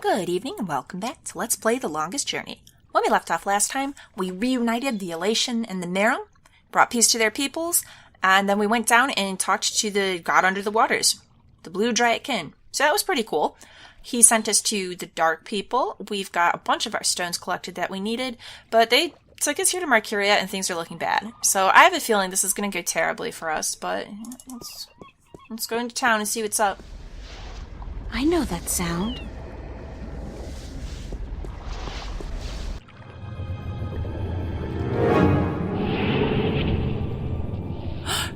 Good evening and welcome back to Let's Play The Longest Journey. When we left off last time, we reunited the Elation and the Merum, brought peace to their peoples, and then we went down and talked to the god under the waters, the Blue Dryad Kin. So that was pretty cool. He sent us to the Dark People. We've got a bunch of our stones collected that we needed, but they took us here to Marcuria and things are looking bad. So I have a feeling this is going to go terribly for us, but let's go into town and see what's up. I know that sound.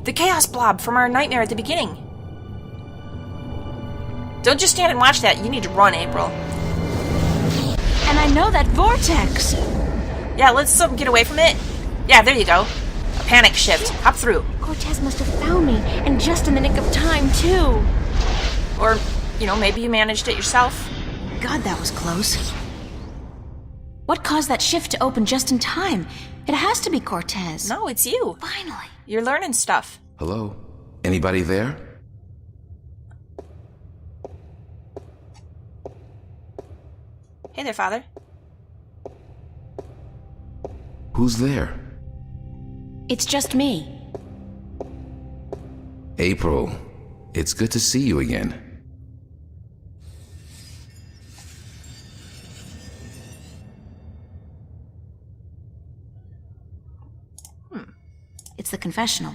The chaos blob from our nightmare at the beginning. Don't just stand and watch that. You need to run, April. And I know that vortex. Yeah, let's get away from it. Yeah, there you go. A panic shift. Hop through. Cortez must have found me, and just in the nick of time, too. Or, maybe you managed it yourself. God, that was close. What caused that shift to open just in time? It has to be Cortez. No, it's you. Finally. You're learning stuff. Hello? Anybody there? Hey there, Father. Who's there? It's just me. April, it's good to see you again. It's the confessional.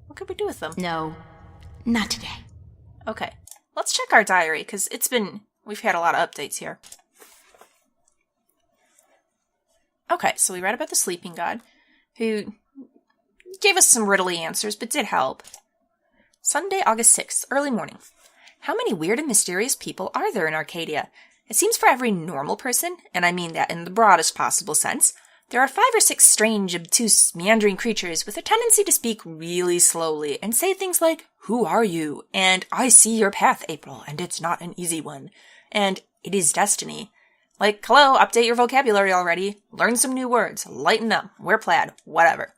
What could we do with them? No, not today. Okay, let's check our diary, because we've had a lot of updates here. Okay, so we read about the sleeping god, who gave us some riddly answers, but did help. Sunday, August 6th, early morning. How many weird and mysterious people are there in Arcadia? It seems for every normal person, and I mean that in the broadest possible sense, there are 5 or 6 strange, obtuse, meandering creatures with a tendency to speak really slowly and say things like, "Who are you?" and "I see your path, April, and it's not an easy one," and "It is destiny." Like, hello, update your vocabulary already, learn some new words, lighten up, wear plaid, whatever.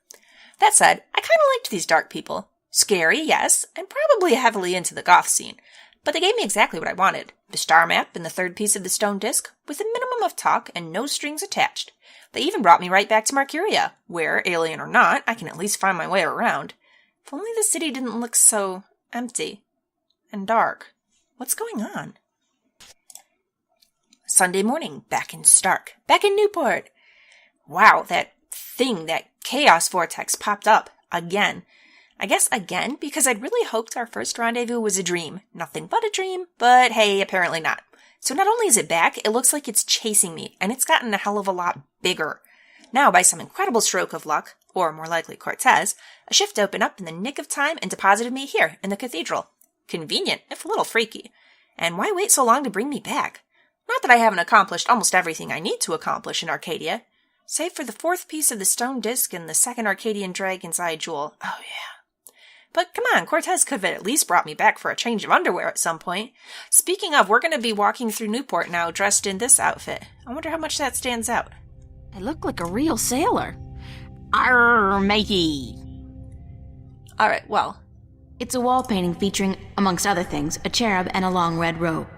That said, I kinda liked these dark people. Scary, yes, and probably heavily into the goth scene, but they gave me exactly what I wanted. The star map and the 3rd piece of the stone disc, with a minimum of talk and no strings attached. They even brought me right back to Marcuria, where, alien or not, I can at least find my way around. If only the city didn't look so empty and dark. What's going on? Sunday morning, back in Stark, back in Newport. Wow, that chaos vortex popped up again. I guess again, because I'd really hoped our first rendezvous was a dream. Nothing but a dream, but hey, apparently not. So not only is it back, it looks like it's chasing me, and it's gotten a hell of a lot bigger. Now, by some incredible stroke of luck, or more likely Cortez, a shift opened up in the nick of time and deposited me here, in the cathedral. Convenient, if a little freaky. And why wait so long to bring me back? Not that I haven't accomplished almost everything I need to accomplish in Arcadia, save for the 4th piece of the stone disc and the 2nd Arcadian dragon's eye jewel. Oh yeah. But come on, Cortez could have at least brought me back for a change of underwear at some point. Speaking of, we're going to be walking through Newport now dressed in this outfit. I wonder how much that stands out. I look like a real sailor. Arr, matey. Alright, well. It's a wall painting featuring, amongst other things, a cherub and a long red robe.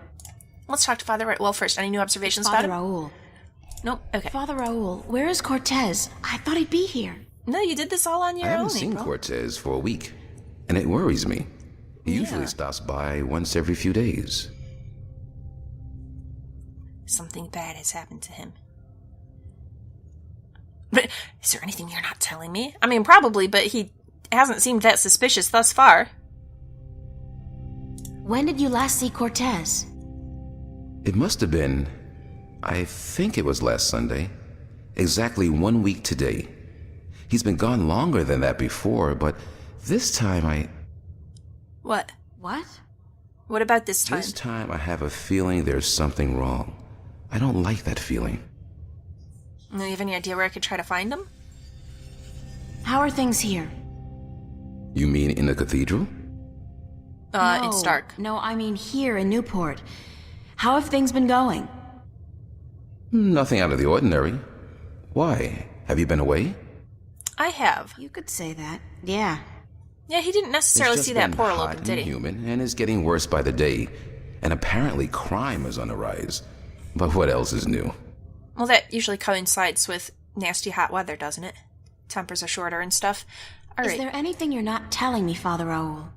Let's talk to Father Raoul. Well, first, any new observations about him? Father Raoul. Nope, okay. Father Raoul, where is Cortez? I thought he'd be here. No, you did this all on your own, I haven't seen April. Cortez for a week, and it worries me. He usually stops by once every few days. Something bad has happened to him. But is there anything you're not telling me? I mean, probably, but he hasn't seemed that suspicious thus far. When did you last see Cortez? It must have been, I think it was last Sunday. Exactly 1 week today. He's been gone longer than that before, but this time What? What? What about this time? This time I have a feeling there's something wrong. I don't like that feeling. Do you have any idea where I could try to find him? How are things here? You mean in the cathedral? In Stark. No, I mean here in Newport. How have things been going? Nothing out of the ordinary. Why? Have you been away? I have. You could say that. Yeah. Yeah, he didn't necessarily see that portal open, did he? Human, and is getting worse by the day. and apparently crime is on the rise. But what else is new? Well, that usually coincides with nasty hot weather, doesn't it? Tempers are shorter and stuff. All right. Is there anything you're not telling me, Father Raoul?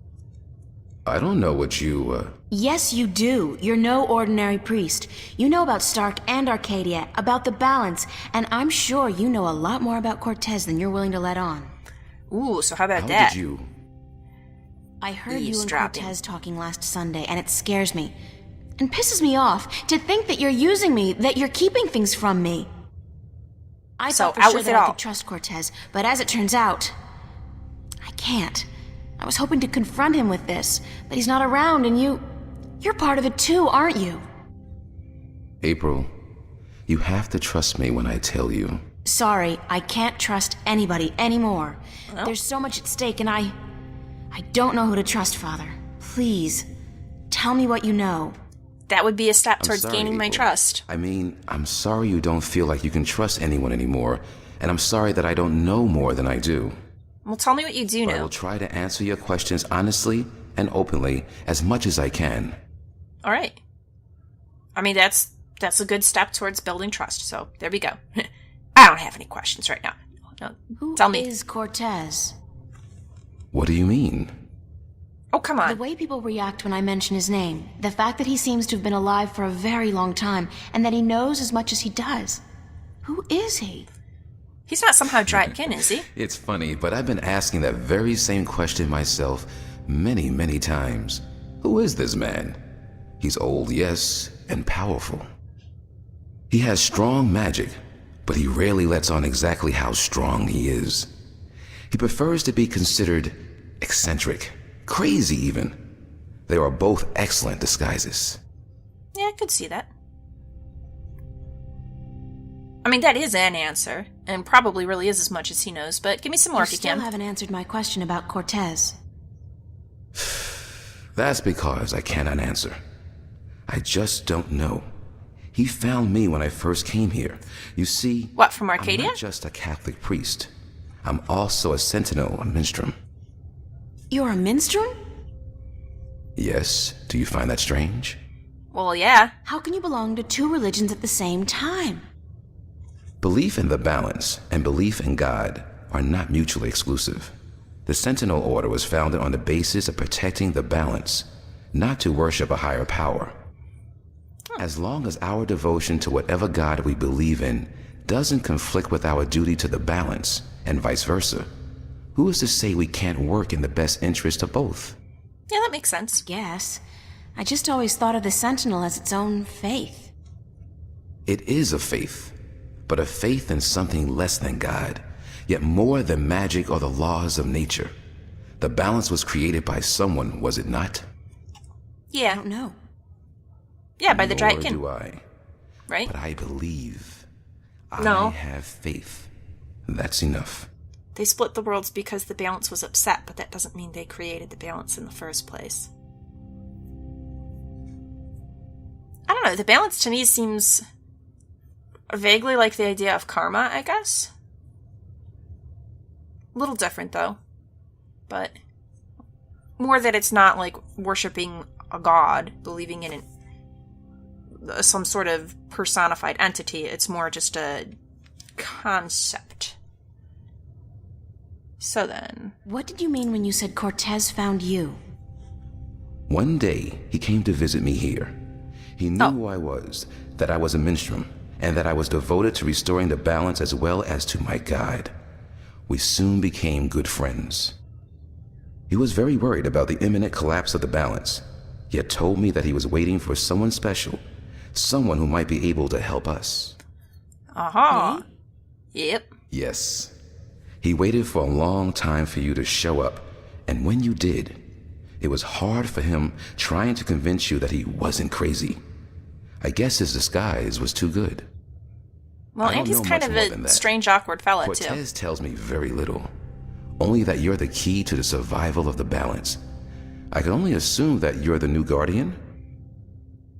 I don't know what you, Yes, you do. You're no ordinary priest. You know about Stark and Arcadia, about the balance, and I'm sure you know a lot more about Cortez than you're willing to let on. Ooh, so how about How that? did you... I heard you and Eavesdropping. Cortez talking last Sunday, and it scares me. And pisses me off to think that you're using me, that you're keeping things from me. I So, thought for out sure with that it I all. could trust Cortez, but as it turns out, I can't. I was hoping to confront him with this, but he's not around, and you're part of it too, aren't you? April, you have to trust me when I tell you. Sorry, I can't trust anybody anymore. Well. There's so much at stake, and I don't know who to trust, Father. Please, tell me what you know. That would be a step I'm towards sorry, gaining my April. trust. I mean, I'm sorry you don't feel like you can trust anyone anymore, and I'm sorry that I don't know more than I do. Well, tell me what you do But I know. will try to answer your questions honestly and openly as much as I can. All right. I mean, that's a good step towards building trust, so there we go. I don't have any questions right now. No, Who tell me. is Cortez? What do you mean? Oh, come The on. way people react when I mention his name, the fact that he seems to have been alive for a very long time, and that he knows as much as he does. Who is he? He's not somehow Dratkin, is he? It's funny, but I've been asking that very same question myself many, many times. Who is this man? He's old, yes, and powerful. He has strong magic, but he rarely lets on exactly how strong he is. He prefers to be considered eccentric, crazy even. They are both excellent disguises. Yeah, I could see that. I mean, that is an answer, and probably really is as much as he knows, but give me some more You if you still can. haven't answered my question about Cortez. That's because I cannot answer. I just don't know. He found me when I first came here. You see, What, from I'm Arcadia? not just a Catholic priest. I'm also a sentinel, a minstrel. You're a minstrel? Yes, do you find that strange? Well, yeah. How can you belong to two religions at the same time? Belief in the balance and belief in God are not mutually exclusive. The Sentinel Order was founded on the basis of protecting the balance, not to worship a higher power. As long as our devotion to whatever God we believe in doesn't conflict with our duty to the balance, and vice versa, who is to say we can't work in the best interest of both? Yeah, that makes sense. Guess. I just always thought of the Sentinel as its own faith. It is a faith, but a faith in something less than God, yet more than magic or the laws of nature. The balance was created by someone, was it not? I Yeah. don't know. Yeah, by the Nor Dratkin, do I, right? but I believe. No. I have faith. That's enough. They split the worlds because the balance was upset, but that doesn't mean they created the balance in the first place. I don't know, the balance to me seems vaguely like the idea of karma, I guess. A little different, though. But more that it's not like worshipping a god, believing in some sort of personified entity. It's more just a concept. So then... What did you mean when you said Cortez found you? One day, he came to visit me here. He knew Oh. who I was, that I was a minstrel, and that I was devoted to restoring the balance as well as to my God. We soon became good friends. He was very worried about the imminent collapse of the balance, yet told me that he was waiting for someone special, someone who might be able to help us. Aha! Yep. Yes. He waited for a long time for you to show up, and when you did, it was hard for him trying to convince you that he wasn't crazy. I guess his disguise was too good. Well, I don't and he's know kind much of more than a that. strange, awkward fella, too. Cortez tells me very little, only that you're the key to the survival of the balance. I can only assume that you're the new guardian?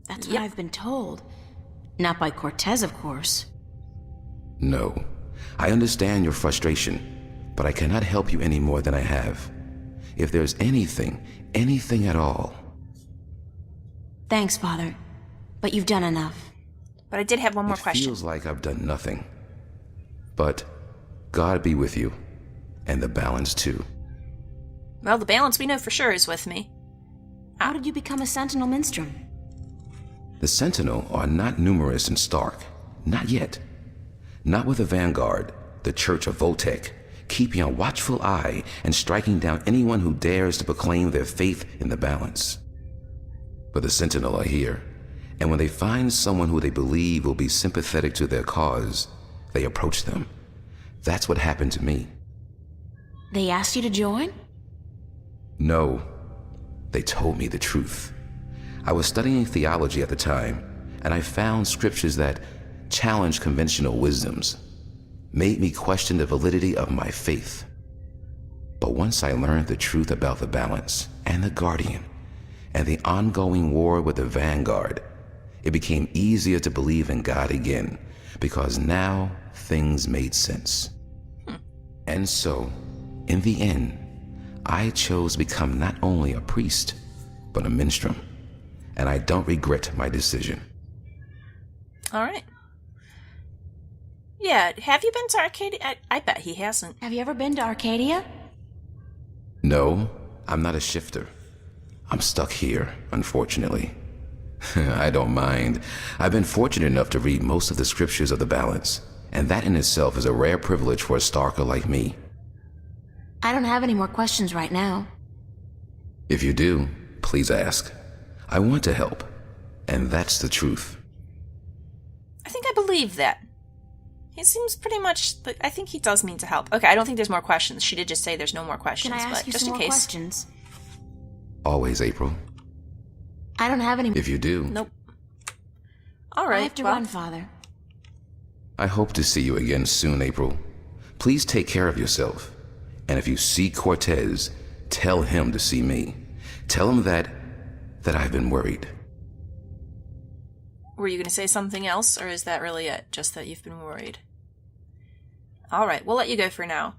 That's Yep. what I've been told. Not by Cortez, of course. No. I understand your frustration, but I cannot help you any more than I have. If there's anything at all, Thanks, Father. But you've done enough. But I did have one more question. It feels like I've done nothing. But God be with you, and the balance too. Well, the balance we know for sure is with me. How did you become a Sentinel Minstrom? The Sentinel are not numerous in Stark. Not yet. Not with the Vanguard, the Church of Voltec, keeping a watchful eye and striking down anyone who dares to proclaim their faith in the balance. But the Sentinel are here, and when they find someone who they believe will be sympathetic to their cause, they approach them. That's what happened to me. They asked you to join? No, they told me the truth. I was studying theology at the time, and I found scriptures that challenged conventional wisdoms, made me question the validity of my faith. But once I learned the truth about the balance and the Guardian and the ongoing war with the Vanguard, it became easier to believe in God again, because now things made sense. And so, in the end, I chose to become not only a priest, but a minstrel. And I don't regret my decision. All right. Yeah, have you been to Arcadia? I bet he hasn't. Have you ever been to Arcadia? No, I'm not a shifter. I'm stuck here, unfortunately. I don't mind. I've been fortunate enough to read most of the scriptures of the balance, and that in itself is a rare privilege for a Starker like me. I don't have any more questions right now. If you do, please ask. I want to help, and that's the truth. I think I believe that. He seems pretty much... I think he does mean to help. Okay, I don't think there's more questions. She did just say there's no more questions. Can I ask but you just some in more case. questions? Always, April. I don't have any... If you do... Nope. All right, I have to run, Father. I hope to see you again soon, April. Please take care of yourself. And if you see Cortez, tell him to see me. Tell him that I've been worried. Were you going to say something else, or is that really it? Just that you've been worried? All right, we'll let you go for now.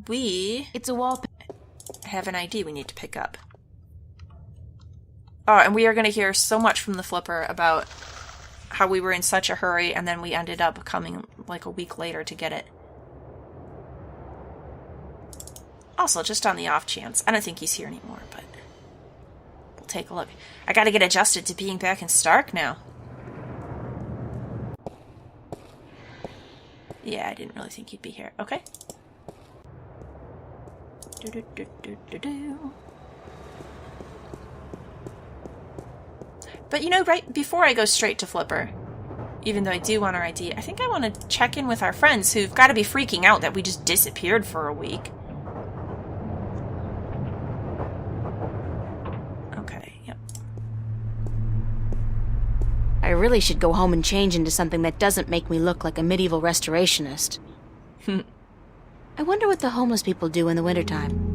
It's a wall... have an ID we need to pick up. Oh, and we are going to hear so much from the Flipper about how we were in such a hurry, and then we ended up coming like a week later to get it. Also, just on the off chance, I don't think he's here anymore, but we'll take a look. I gotta get adjusted to being back in Stark now. Yeah, I didn't really think he'd be here. Okay. But you know, right before I go straight to Flipper, even though I do want our ID, I think I want to check in with our friends who've got to be freaking out that we just disappeared for a week. Okay, yep. I really should go home and change into something that doesn't make me look like a medieval restorationist. I wonder what the homeless people do in the wintertime.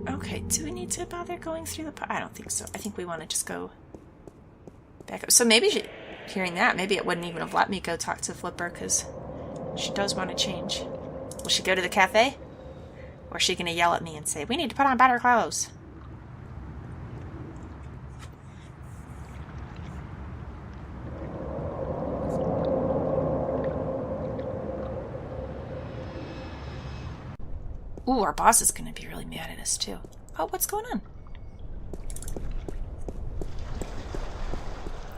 Okay, do we need to bother going through the... I don't think so. I think we want to just go back up. So maybe hearing that, maybe it wouldn't even have let me go talk to Flipper, because she does want to change. Will she go to the cafe? Or is she going to yell at me and say, we need to put on better clothes? Ooh, our boss is going to be really mad at us, too. Oh, what's going on?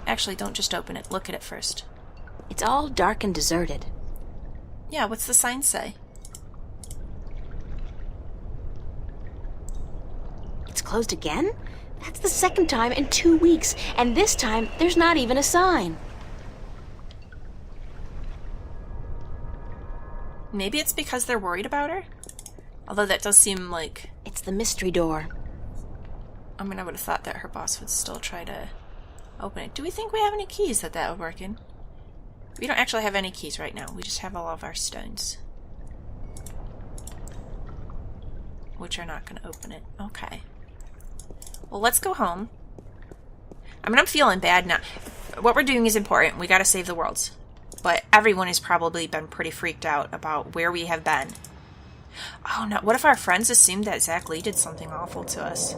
Actually, don't just open it. Look at it first. It's all dark and deserted. Yeah, what's the sign say? It's closed again? That's the second time in 2 weeks, and this time there's not even a sign. Maybe it's because they're worried about her? Although that does seem like... It's the mystery door. I mean, I would have thought that her boss would still try to open it. Do we think we have any keys that would work in? We don't actually have any keys right now. We just have all of our stones. Which are not going to open it. Okay. Well, let's go home. I mean, I'm feeling bad now. What we're doing is important. We got to save the world. But everyone has probably been pretty freaked out about where we have been. Oh no, what if our friends assumed that Zack Lee did something awful to us?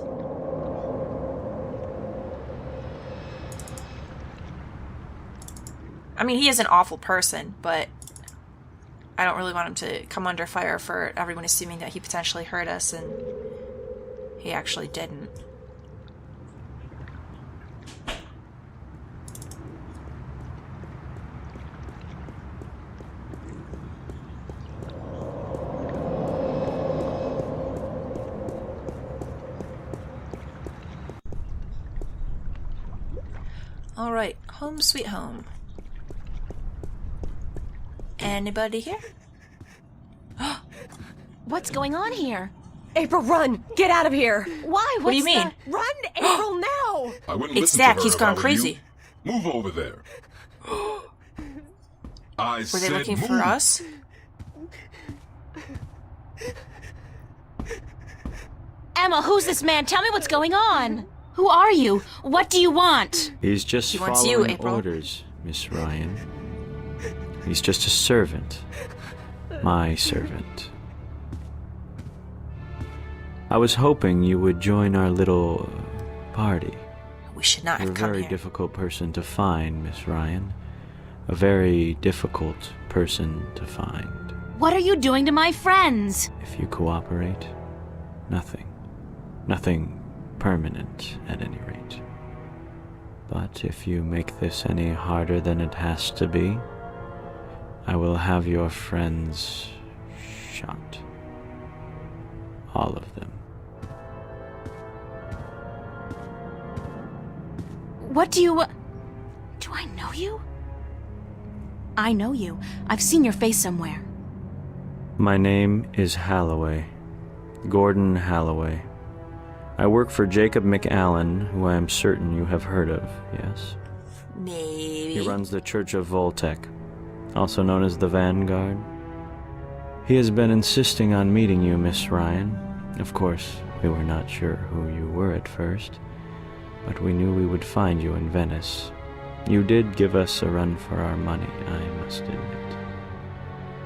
I mean, he is an awful person, but I don't really want him to come under fire for everyone assuming that he potentially hurt us, and he actually didn't. Alright, home sweet home. Anybody here? What's going on here? April, run! Get out of here! Why? What do you mean? Run, April, now! I wouldn't It's listen Zack, to her he's if gone I were crazy. you. Move over there. I Were said they looking move. for us? Emma, who's this man? Tell me what's going on. Who are you? What do you want? He's just He wants following you, April. orders, Miss Ryan. He's just a servant. My servant. I was hoping you would join our little party. We should not You're have a come very here. difficult person to find, Miss Ryan. A very difficult person to find. What are you doing to my friends? If you cooperate, nothing. Nothing permanent, at any rate. But if you make this any harder than it has to be, I will have your friends shot. All of them. What do you... Do I know you? I know you. I've seen your face somewhere. My name is Halloway. Gordon Halloway. I work for Jacob McAllen, who I am certain you have heard of, yes? Maybe. He runs the Church of Voltec, also known as the Vanguard. He has been insisting on meeting you, Miss Ryan. Of course, we were not sure who you were at first, but we knew we would find you in Venice. You did give us a run for our money, I must admit.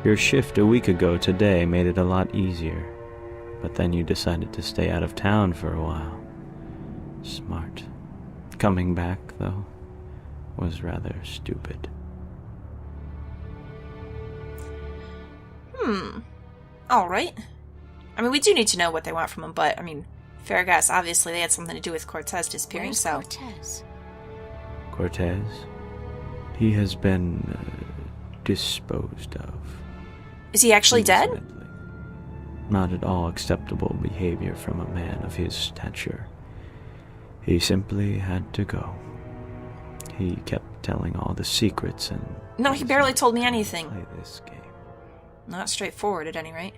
Your shift a week ago today made it a lot easier, but then you decided to stay out of town for a while. Smart. Coming back, though, was rather stupid. Alright. I mean, we do need to know what they want from him, but, I mean, fair guess. Obviously, they had something to do with Cortez disappearing, Where's so... Cortez? Cortez? He has been disposed of. Is he actually dead? Incidentally. Not at all acceptable behavior from a man of his stature. He simply had to go. He kept telling all the secrets and... No, he barely told me anything. Play this game. Not straightforward, at any rate.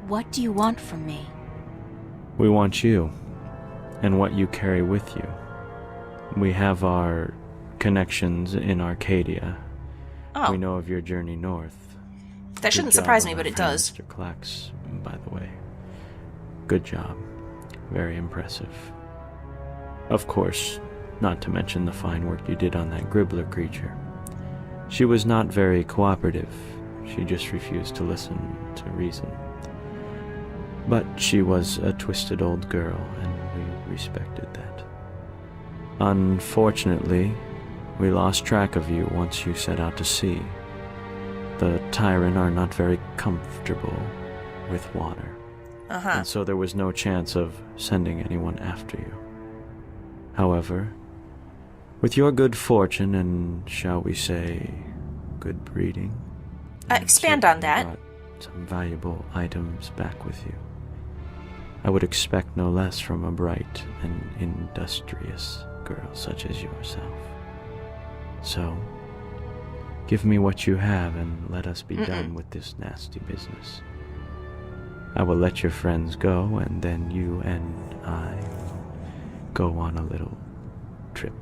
What do you want from me? We want you, and what you carry with you. We have our connections in Arcadia. Oh, We know of your journey north. that shouldn't Good job surprise on me, our but it friend, does. Mr. Clax, by the way. Good job. Very impressive. Of course, not to mention the fine work you did on that Gribbler creature. She was not very cooperative. She just refused to listen to reason. But she was a twisted old girl, and we respected that. Unfortunately, we lost track of you once you set out to sea. The Tyran are not very comfortable with water, and so there was no chance of sending anyone after you. However, with your good fortune and, shall we say, good breeding, you Expand on that. certainly brought some valuable items back with you. I would expect no less from a bright and industrious girl such as yourself. So, give me what you have and let us be done with this nasty business. I will let your friends go, and then you and I will go on a little trip.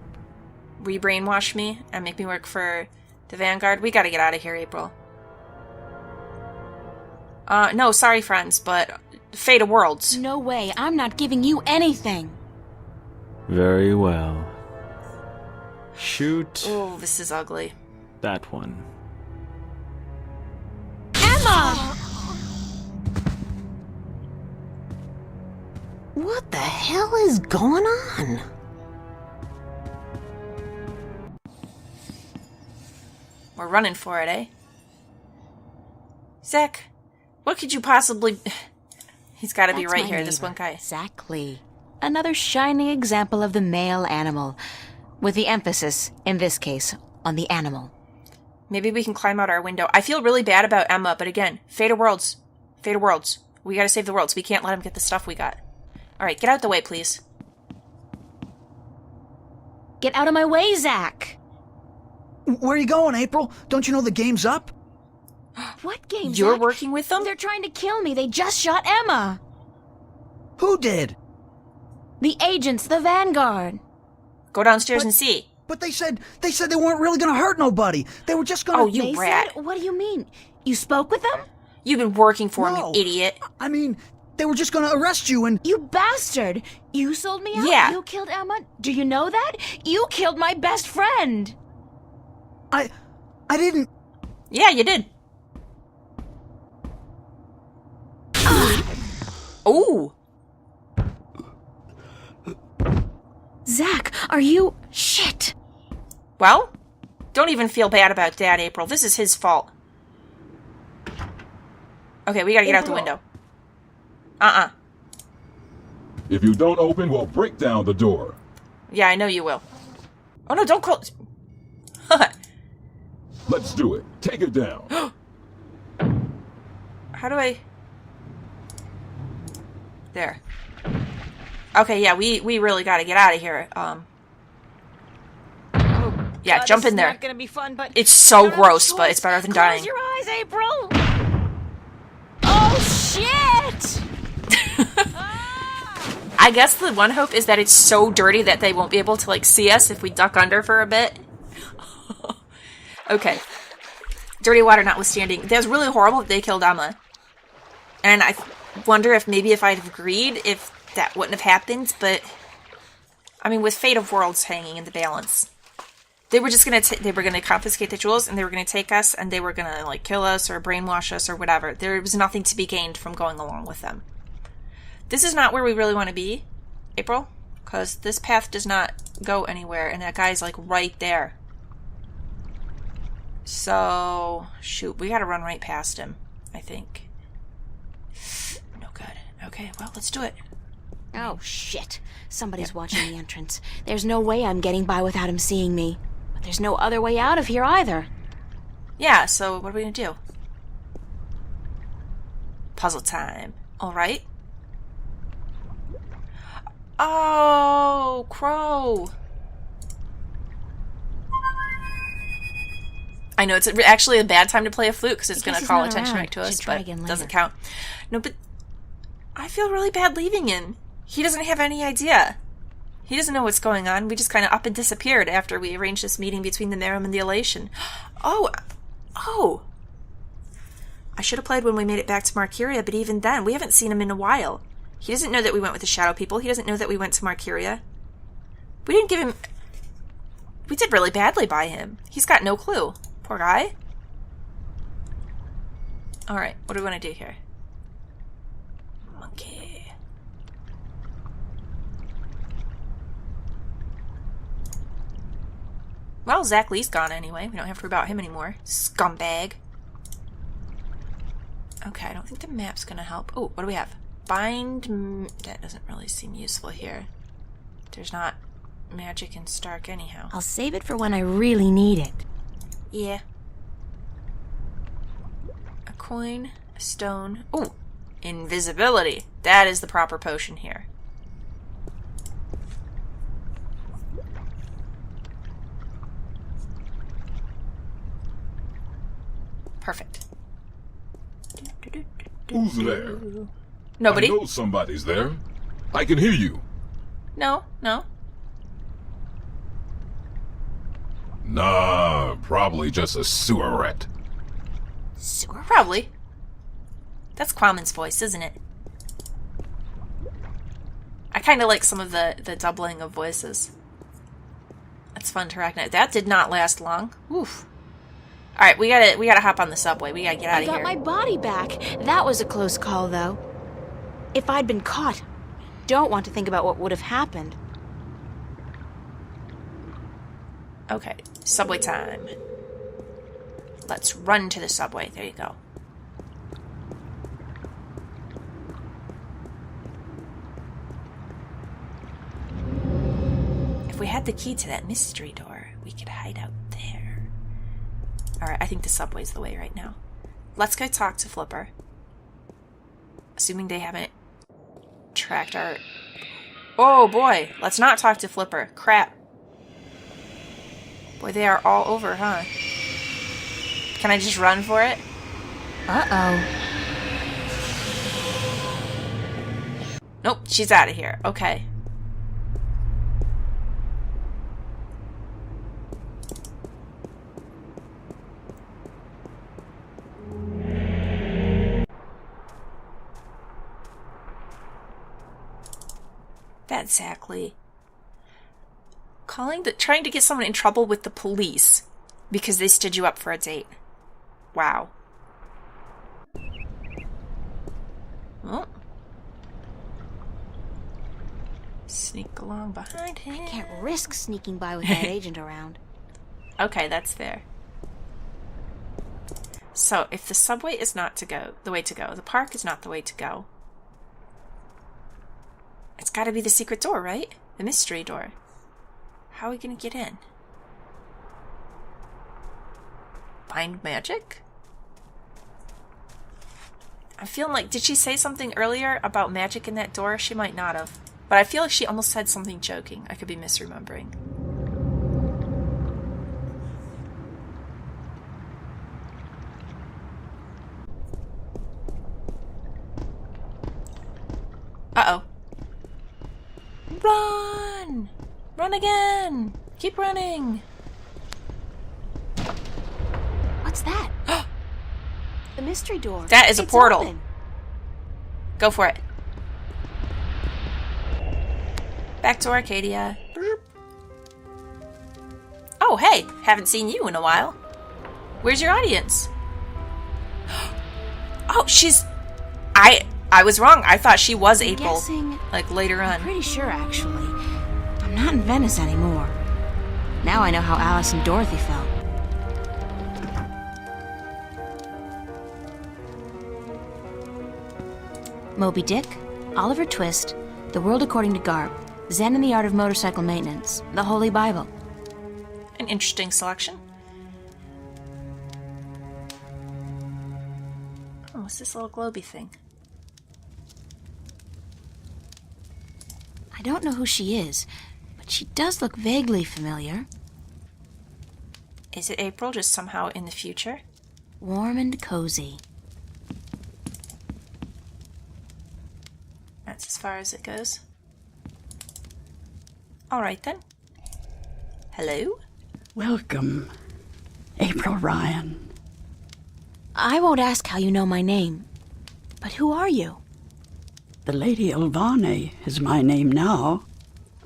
Re-brainwash me and make me work for the Vanguard. We gotta get out of here, April. No, sorry, friends, but fate of worlds. No way. I'm not giving you anything. Very well. Shoot Oh, this is ugly. that one. Emma! What the hell is going on? We're running for it, eh? Zack, what could you possibly... He's got to be That's right my here, this neighbor, one guy. Zack Lee. Another shining example of the male animal, with the emphasis, in this case, on the animal. Maybe we can climb out our window. I feel really bad about Emma, but again, fate of worlds. Fate of worlds. We gotta save the worlds. We can't let him get the stuff we got. Alright, get out the way, please. Get out of my way, Zack! Where are you going, April? Don't you know the game's up? What game, You're Zack? working with them? They're trying to kill me. They just shot Emma. Who did? The agents, the Vanguard. Go downstairs and see. But they said they weren't really gonna hurt nobody. They were just gonna... Oh, you They rat. said? What do you mean? You spoke with them? You've been working for him, No. you idiot. I mean, they were just gonna arrest you and... You bastard! You sold me out? Yeah. You killed Emma? Do you know that? You killed my best friend! I didn't... Yeah, you did. Oh. Zack, are you... Shit! Well, don't even feel bad about Dad, April. This is his fault. Okay, we gotta get out the window. If you don't open, we'll break down the door. Yeah, I know you will. Oh no, don't close. Let's do it. Take it down. How do I... There. Okay, yeah, we really gotta get out of here. Yeah, jump in there. It's not gonna be fun, but It's so you don't have a gross, but choice. it's better than Close dying. your eyes, April. Oh shit! I guess the one hope is that it's so dirty that they won't be able to, like, see us if we duck under for a bit. Okay. Dirty water notwithstanding. That was really horrible that they killed Emma. And I wonder if maybe if I'd have agreed, if that wouldn't have happened, but... I mean, with fate of worlds hanging in the balance. They were just gonna confiscate the jewels, and they were gonna take us, and they were gonna, like, kill us, or brainwash us, or whatever. There was nothing to be gained from going along with them. This is not where we really want to be, April, because this path does not go anywhere, and that guy's, like, right there. So, shoot, we gotta run right past him, I think. No good. Okay, well, let's do it. Oh, shit. Somebody's watching the entrance. There's no way I'm getting by without him seeing me. But there's no other way out of here either. Yeah, so what are we gonna do? Puzzle time. Alright. Oh, Crow! I know, it's actually a bad time to play a flute, because it's I going guess to he's call not attention around. right to us, Should try but again it doesn't later. count. No, but I feel really bad leaving him. He doesn't have any idea. He doesn't know what's going on. We just kind of up and disappeared after we arranged this meeting between the Merum and the Elation. Oh! I should have played when we made it back to Marcuria, but even then, we haven't seen him in a while. He doesn't know that we went with the Shadow People. He doesn't know that we went to Marcuria. We didn't give him... We did really badly by him. He's got no clue. Poor guy. Alright, what do we want to do here? Monkey. Well, Zack Lee's gone anyway. We don't have to worry about him anymore. Scumbag. Okay, I don't think the map's gonna help. Oh, what do we have? That doesn't really seem useful here. There's not magic in Stark anyhow. I'll save it for when I really need it. Yeah. A coin, a stone. Ooh, invisibility. That is the proper potion here. Perfect. Who's there? Nobody? I know somebody's there. I can hear you. No. Nah, probably just a sewer rat. Sewer? Probably. That's Kwaman's voice, isn't it? I kind of like some of the doubling of voices. That's fun to recognize. That did not last long. Oof. Alright, we gotta hop on the subway. We gotta get out I of got here. my body back. That was a close call, though. If I'd been caught, don't want to think about what would have happened. Okay, subway time. Let's run to the subway. There you go. If we had the key to that mystery door, we could hide out there. Alright, I think the subway's the way right now. Let's go talk to Flipper. Assuming they haven't tracked our... Oh boy, let's not talk to Flipper. Crap. Boy, they are all over, huh? Can I just run for it? Uh-oh. Nope, she's out of here. Okay. That's Zack Lee. Trying to get someone in trouble with the police because they stood you up for a date. Wow. Oh. Sneak along behind him. I can't risk sneaking by with that agent around. Okay, that's fair. So, if the subway is not the way to go, the park is not the way to go, it's gotta be the secret door, right? The mystery door. How are we gonna get in? Find magic? I'm feeling like, did she say something earlier about magic in that door? She might not have. But I feel like she almost said something joking. I could be misremembering. Uh-oh. Run! Run again! Keep running! What's that? The mystery door. That is a It's portal. open. Go for it. Back to Arcadia. Boop. Oh, hey! Haven't seen you in a while. Where's your audience? Oh, she's... I was wrong. I thought she was April. Guessing... Like, later on. I'm pretty sure, actually. I'm not in Venice anymore. Now I know how Alice and Dorothy felt. Moby Dick, Oliver Twist, The World According to Garp, Zen and the Art of Motorcycle Maintenance, The Holy Bible. An interesting selection. Oh, what's this little globy thing? I don't know who she is, but she does look vaguely familiar. Is it April, just somehow in the future? Warm and cozy. That's as far as it goes. Alright then. Hello? Welcome, April Ryan. I won't ask how you know my name, but who are you? The Lady Elvane is my name now.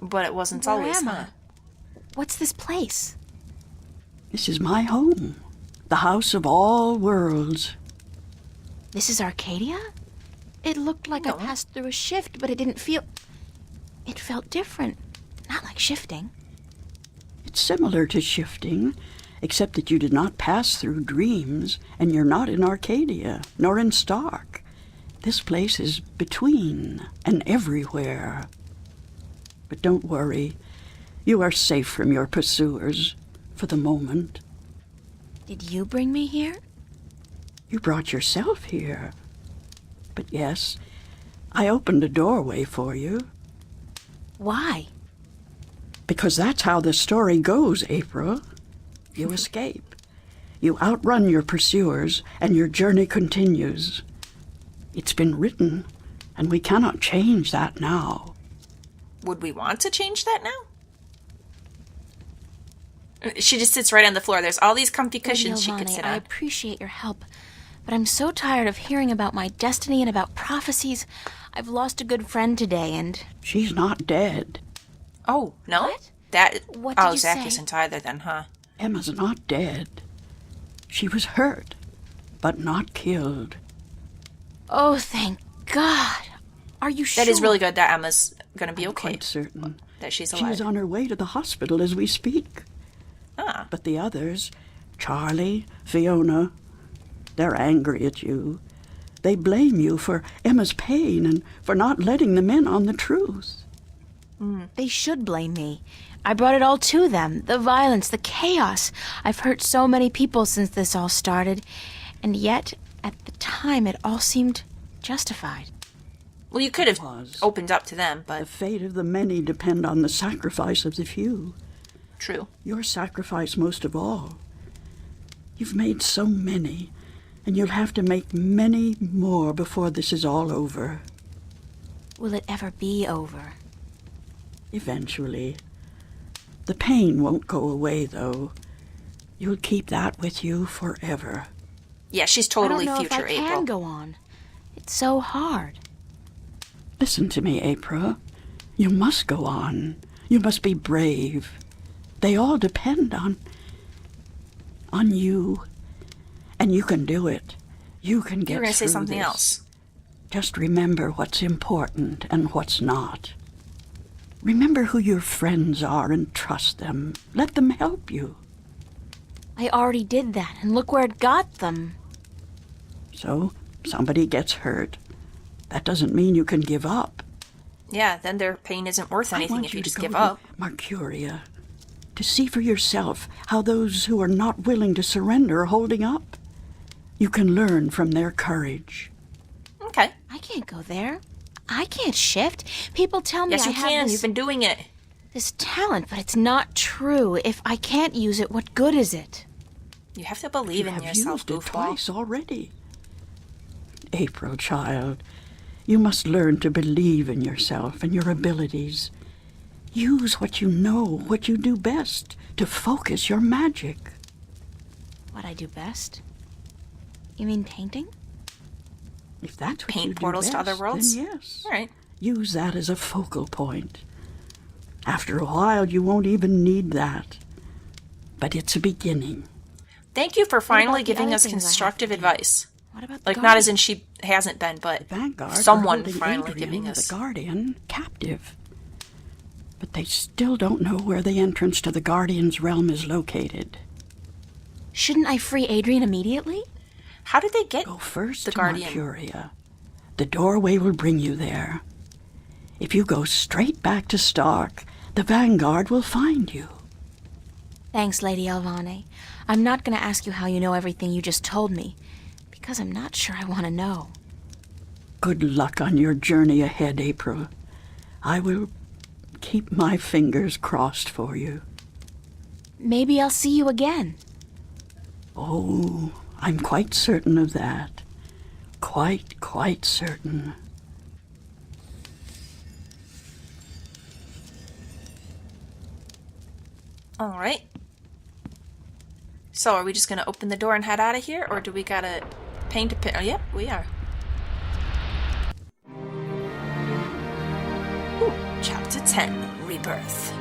But it wasn't Where always, am huh? I? What's this place? This is my home, the house of all worlds. This is Arcadia? It looked like No. I passed through a shift, but it didn't feel... It felt different. Not like shifting. It's similar to shifting, except that you did not pass through dreams, and you're not in Arcadia, nor in Stark. This place is between and everywhere. But don't worry. You are safe from your pursuers, for the moment. Did you bring me here? You brought yourself here. But yes, I opened a doorway for you. Why? Because that's how the story goes, April. You escape. You outrun your pursuers, and your journey continues. It's been written, and we cannot change that now. Would we want to change that now? She just sits right on the floor. There's all these comfy cushions she could Giovanni, sit I on. appreciate your help, but I'm so tired of hearing about my destiny and about prophecies. I've lost a good friend today, and... She's not dead. Oh, no? What? What did Oh, you Zack say? isn't either then, huh? Emma's not dead. She was hurt, but not killed. Oh, thank God. Are you sure? That is really good that Emma's gonna be okay. Quite certain. That she's She alive. is on her way to the hospital as we speak. Ah. But the others, Charlie, Fiona, they're angry at you. They blame you for Emma's pain and for not letting them in on the truth. They should blame me. I brought it all to them. The violence, the chaos. I've hurt so many people since this all started. And yet, at the time, it all seemed justified. Well, you could have opened up to them, The but fate of the many depend on the sacrifice of the few. true. Your sacrifice most of all. You've made so many, and you'll have to make many more before this is all over. Will it ever be over? Eventually. The pain won't go away, though. You'll keep that with you forever. Yeah, she's totally I don't know future if I April. can go on. It's so hard. Listen to me, April. You must go on. You must be brave. They all depend on you. And you can do it. You can get You were going to say through something this. else. Just remember what's important and what's not. Remember who your friends are and trust them. Let them help you. I already did that, and look where it got them. So, somebody gets hurt. That doesn't mean you can give up. Yeah, then their pain isn't worth I anything want if you to just go give to up. Marcuria, to see for yourself how those who are not willing to surrender are holding up. You can learn from their courage. Okay. I can't go there. I can't shift. People tell me Yes, I you have can. this, You've been doing it. this talent, but it's not true. If I can't use it, what good is it? You have to believe You in have yourself, used it goofball. twice already. April, child, you must learn to believe in yourself and your abilities. Use what you know, what you do best, to focus your magic. What I do best? You mean painting? If that's what Paint you do portals to best, other worlds? then yes. All right. Use that as a focal point. After a while, you won't even need that. But it's a beginning. Thank you for finally about the giving other us things I have constructive to do? advice. What about the Like, not as garden? in she hasn't been, but Vanguard are someone holding finally Adrian, giving us. the Guardian, captive. But they still don't know where the entrance to the Guardian's realm is located. Shouldn't I free Adrian immediately? How did they get Go first the to Guardian? Marcuria. The doorway will bring you there. If you go straight back to Stark, the Vanguard will find you. Thanks, Lady Alvane. I'm not going to ask you how you know everything you just told me, because I'm not sure I want to know. Good luck on your journey ahead, April. I will keep my fingers crossed for you. Maybe I'll see you again. Oh, I'm quite certain of that. Quite certain. All right. So, are we just going to open the door and head out of here, or do we got to paint a picture? Oh, yep, we are. Ooh, Chapter 10, Rebirth.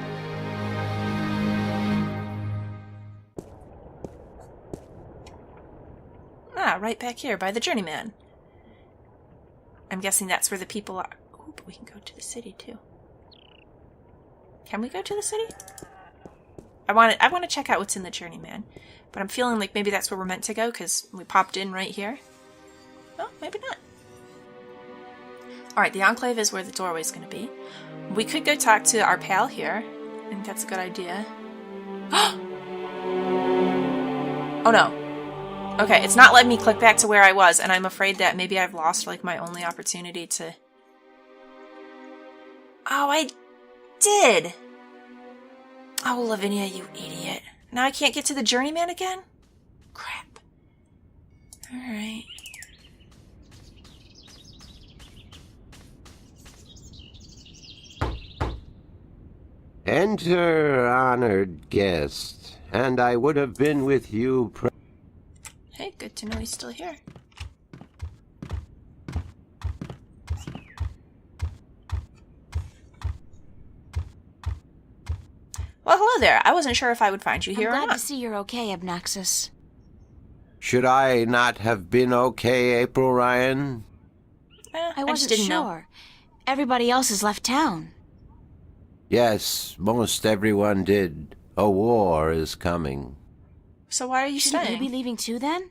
Ah, right back here by the journeyman. I'm guessing that's where the people are. Ooh, but we can go to the city, too. Can we go to the city? I want to check out what's in the journeyman, but I'm feeling like maybe that's where we're meant to go because we popped in right here. Oh, maybe not. Alright, the Enclave is where the doorway is going to be. We could go talk to our pal here. I think that's a good idea. Oh no. Okay, it's not letting me click back to where I was, and I'm afraid that maybe I've lost like my only opportunity to... Oh, I did! Oh, Lavinia, you idiot. Now I can't get to the journeyman again? Crap. Alright. Enter, honored guest, and I would have been with you. Hey, good to know he's still here. Well, hello there. I wasn't sure if I would find you here I'm or glad not. to see you're okay, Obnoxus. Should I not have been okay, April Ryan? I wasn't just didn't know. sure. Everybody else has left town. Yes, most everyone did. A war is coming. So why are you Shouldn't staying? you be leaving too, then?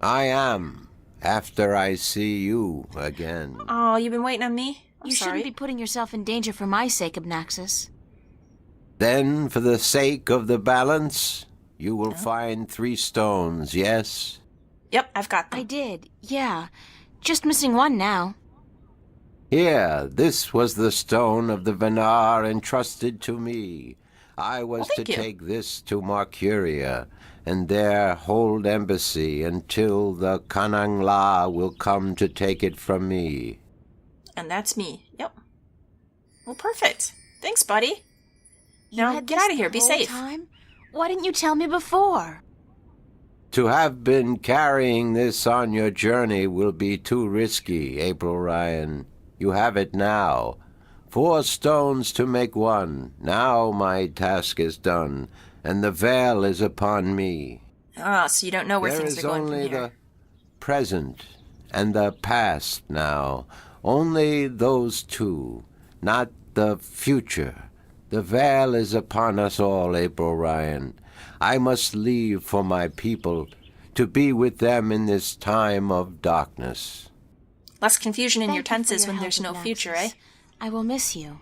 I am, after I see you again. Oh, you've been waiting on me? I'm You sorry. shouldn't be putting yourself in danger for my sake, Obnaxis. Then, for the sake of the balance, you will find 3 stones, yes? Yep, I've got them. I did, yeah. Just missing one now. Here, this was the stone of the Venar entrusted to me. I was to thank you. take this to Marcuria, and there hold embassy until the Kanangla will come to take it from me. And that's me. Yep. Well, perfect. Thanks, buddy. You Now, had get this out of here. the Be whole safe. time? Why didn't you tell me before? To have been carrying this on your journey will be too risky, April Ryan. You have it now. 4 stones to make 1. Now my task is done, and the veil is upon me. Ah, so you don't know where There things is are going from only here. the present and the past now. Only those 2, not the future. The veil is upon us all, April Ryan. I must leave for my people, to be with them in this time of darkness. Less confusion in Thank your you for tenses your when help, there's no Obnaxis. future, eh? I will miss you.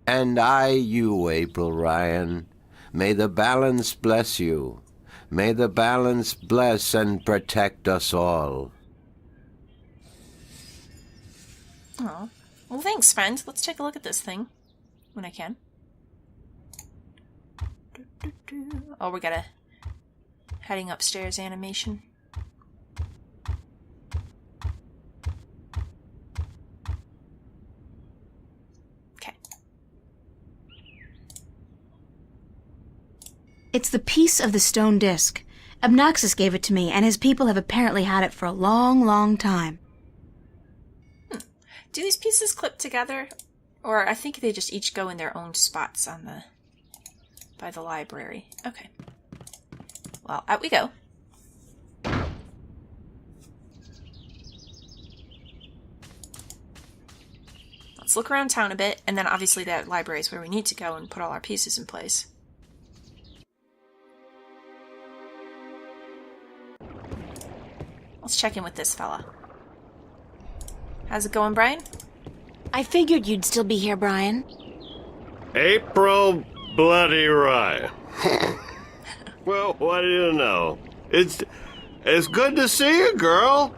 And I you, April Ryan. May the balance bless you. May the balance bless and protect us all. Oh. Well, thanks, friend. Let's take a look at this thing. When I can. Oh, we got a heading upstairs animation. Okay. It's the piece of the stone disc. Obnaxis gave it to me, and his people have apparently had it for a long, long time. Do these pieces clip together? Or I think they just each go in their own spots on the... by the library. Okay. Well, out we go. Let's look around town a bit, and then obviously that library is where we need to go and put all our pieces in place. Let's check in with this fella. How's it going, Brian? I figured you'd still be here, Brian. April Bloody Ryan. Well, what do you know? It's good to see you, girl.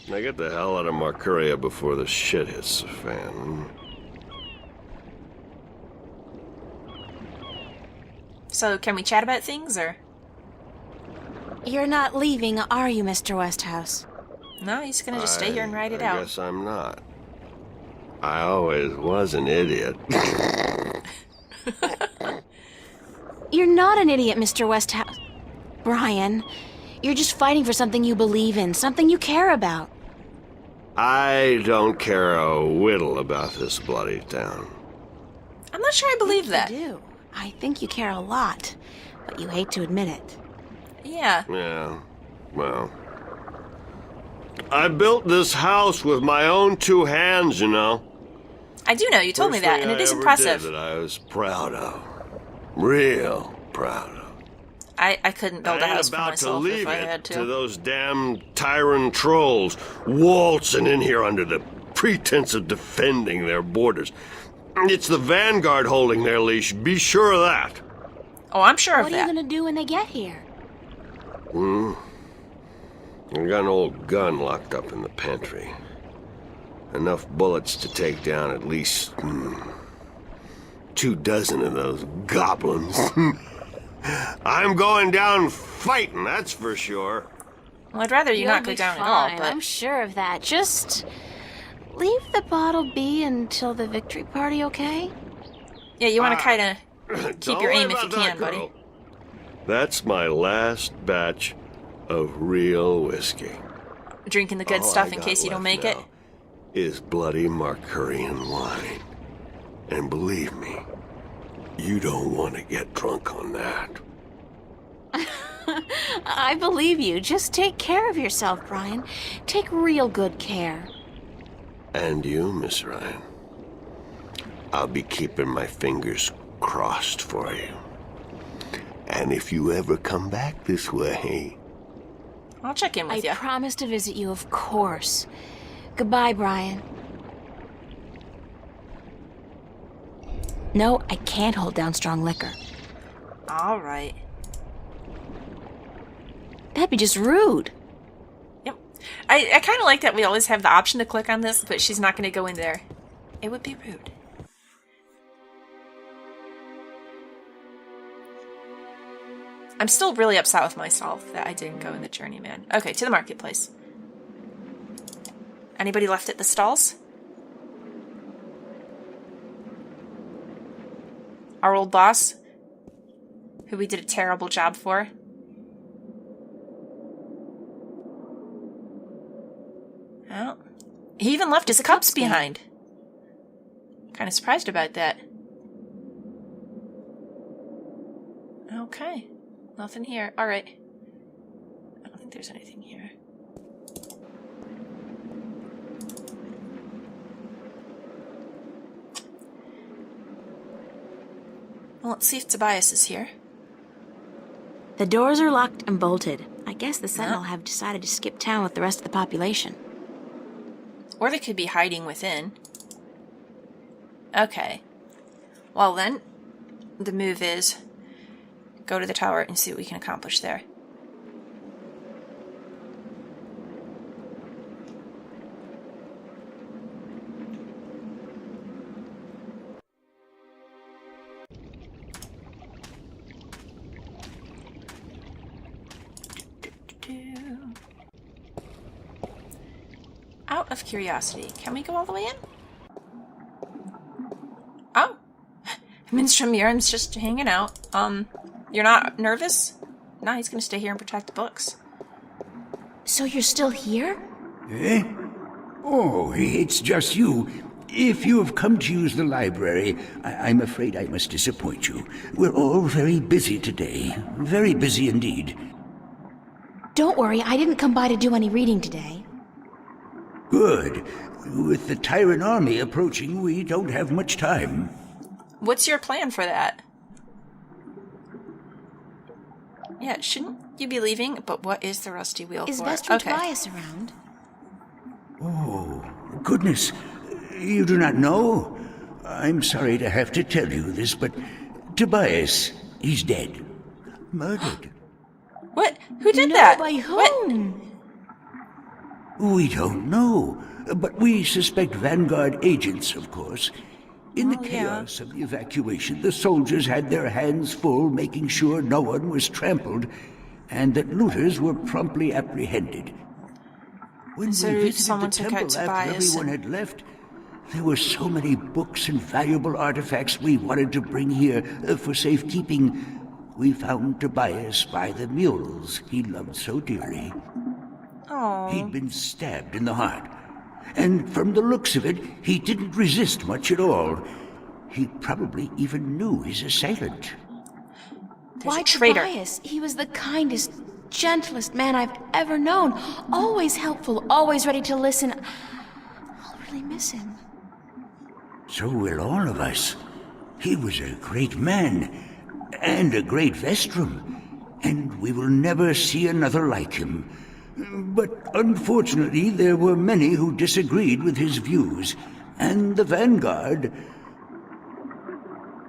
Now get the hell out of Marcuria before the shit hits the fan. So, can we chat about things, or...? You're not leaving, are you, Mr. Westhouse? No, he's gonna just stay here and ride it out. I guess I'm not. I always was an idiot. You're not an idiot, Mr. Westhouse. Brian, you're just fighting for something you believe in, something you care about. I don't care a whittle about this bloody town. I'm not sure I believe that. You do. I think you care a lot, but you hate to admit it. Yeah. Yeah, well... I built this house with my own 2 hands, you know. I do know, you told me First that, thing and it I is ever impressive. did that I was proud of. Real proud of. I couldn't build a house for about to myself leave if I it had to to. those damn tyrant trolls waltzing in here under the pretense of defending their borders. It's the Vanguard holding their leash, be sure of that. Oh, I'm sure of What are that. you gonna do when they get here? I got an old gun locked up in the pantry. Enough bullets to take down at least 24 of those goblins. I'm going down fighting, that's for sure. Well, I'd rather you not go down at all, but... I'm sure of that. Just leave the bottle be until the victory party, okay? Yeah, you want to kind of keep Don't your worry aim if you about that, can, buddy. girl. That's my last batch of real whiskey. Drinking the good All stuff I in got case you don't left make it. now is bloody Marcurian wine. And believe me, you don't want to get drunk on that. I believe you. Just take care of yourself, Brian. Take real good care. And you, Miss Ryan. I'll be keeping my fingers crossed for you. And if you ever come back this way... I'll check in with you. I promise to visit you, of course. Goodbye, Brian. No, I can't hold down strong liquor. All right. That'd be just rude. Yep. I kind of like that we always have the option to click on this, but she's not going to go in there. It would be rude. I'm still really upset with myself that I didn't go in the journeyman. Okay, to the marketplace. Anybody left at the stalls? Our old boss, who we did a terrible job for. Well, he even left his cups behind. Kind of surprised about that. Okay. Nothing here. Alright. I don't think there's anything here. Well, let's see if Tobias is here. The doors are locked and bolted. I guess the Sentinel have decided to skip town with the rest of the population. Or they could be hiding within. Okay. Well then, the move is go to the tower and see what we can accomplish there. Out of curiosity, can we go all the way in? Oh! Minstrom Urim's just hanging out. You're not nervous? No, he's gonna stay here and protect the books. So you're still here? Eh? Oh, it's just you. If you have come to use the library, I'm afraid I must disappoint you. We're all very busy today. Very busy indeed. Don't worry, I didn't come by to do any reading today. Good. With the Tyrant army approaching, we don't have much time. What's your plan for that? Yeah, shouldn't you be leaving? But what is the rusty wheel Is for? Vestry Tobias around? Oh, goodness. You do not know? I'm sorry to have to tell you this, but Tobias, he's dead. Murdered. What? Who did No, that? by whom? We don't know, but we suspect Vanguard agents, of course. In the chaos of the evacuation, the soldiers had their hands full making sure no one was trampled, and that looters were promptly apprehended. When So we visited someone the took temple out after Tobias everyone had left, there were so many books and valuable artifacts we wanted to bring here for safekeeping. We found Tobias by the mules he loved so dearly. Oh. He'd been stabbed in the heart. And from the looks of it, he didn't resist much at all. He probably even knew his assailant. Why traitor. Tobias? He was the kindest, gentlest man I've ever known. Always helpful, always ready to listen. I'll really miss him. So will all of us. He was a great man, and a great Vestrum, and we will never see another like him. But unfortunately, there were many who disagreed with his views, and the Vanguard,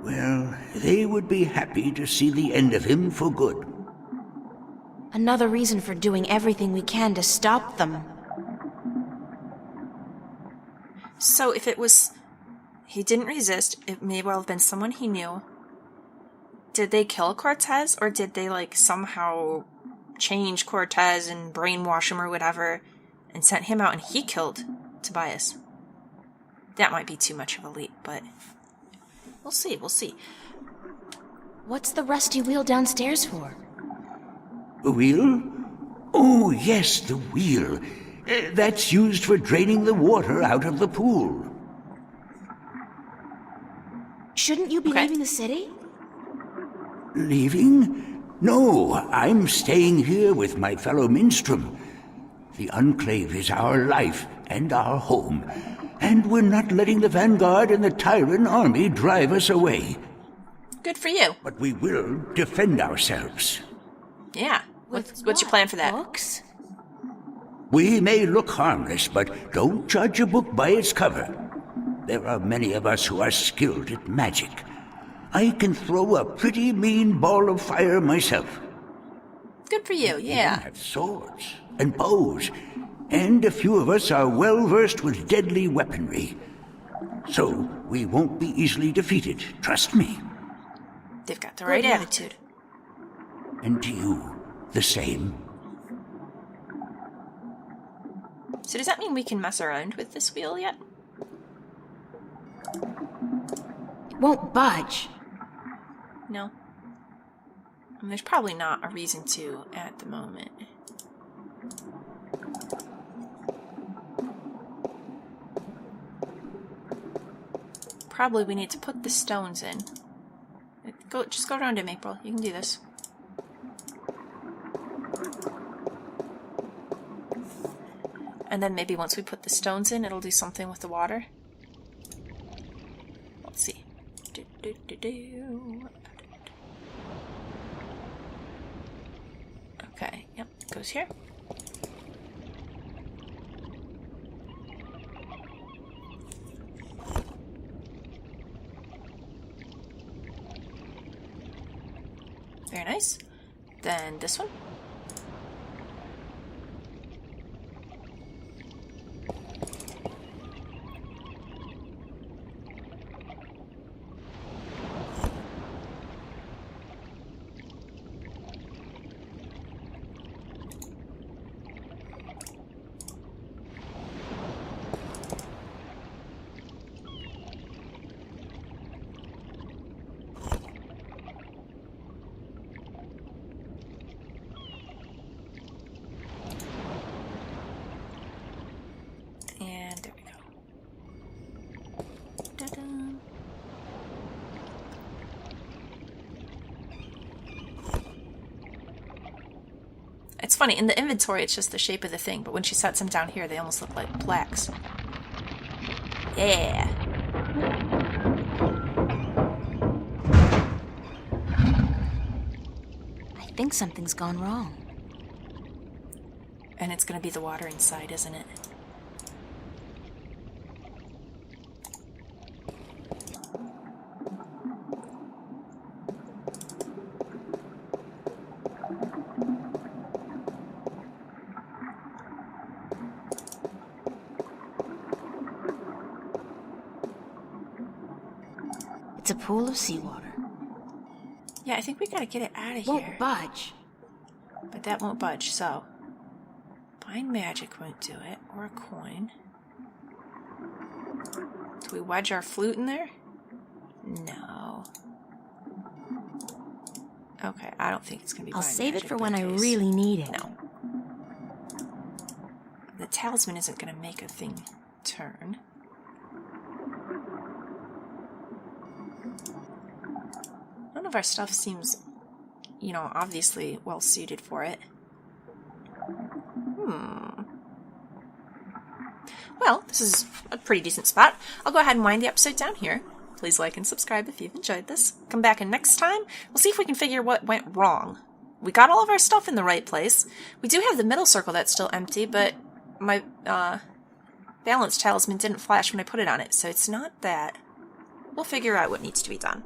well, they would be happy to see the end of him for good. Another reason for doing everything we can to stop them. So if it was... he didn't resist, it may well have been someone he knew. Did they kill Cortez, or did they, like, somehow change Cortez and brainwash him or whatever, and sent him out and he killed Tobias? That might be too much of a leap, but we'll see, we'll see. What's the rusty wheel downstairs for? A wheel? Oh, yes, the wheel. That's used for draining the water out of the pool. Shouldn't you be leaving the city? Leaving? No, I'm staying here with my fellow Minstrom. The Enclave is our life and our home, and we're not letting the Vanguard and the Tyrant army drive us away. Good for you. But we will defend ourselves. Yeah. What's your plan for that? Books? We may look harmless, but don't judge a book by its cover. There are many of us who are skilled at magic. I can throw a pretty mean ball of fire myself. Good for you, We yeah. have swords and bows, and a few of us are well versed with deadly weaponry. So we won't be easily defeated, trust me. They've got the right attitude. And you, the same. So does that mean we can mess around with this wheel yet? It won't budge. No. And there's probably not a reason to at the moment. Probably we need to put the stones in. Just go around him, April. You can do this. And then maybe once we put the stones in, it'll do something with the water. Let's see. Okay, yep, goes here. Very nice. Then this one. It's funny, in the inventory it's just the shape of the thing, but when she sets them down here they almost look like plaques. Yeah! I think something's gone wrong. And it's gonna be the water inside, isn't it? It's a pool of seawater. Yeah, I think we gotta get it out of Won't here. budge. But that won't budge, so... Find magic won't do it, or a coin. Do we wedge our flute in there? No. Okay, I don't think it's gonna be I'll bind save it magic, for but when I it is. really need it. No. The talisman isn't gonna make a thing turn. None of our stuff seems, you know, obviously well suited for it. Well, this is a pretty decent spot. I'll go ahead and wind the episode down here. Please like and subscribe if you've enjoyed this. Come back and next time, we'll see if we can figure what went wrong. We got all of our stuff in the right place. We do have the middle circle that's still empty, but my balance talisman didn't flash when I put it on it, so it's not that. We'll figure out what needs to be done.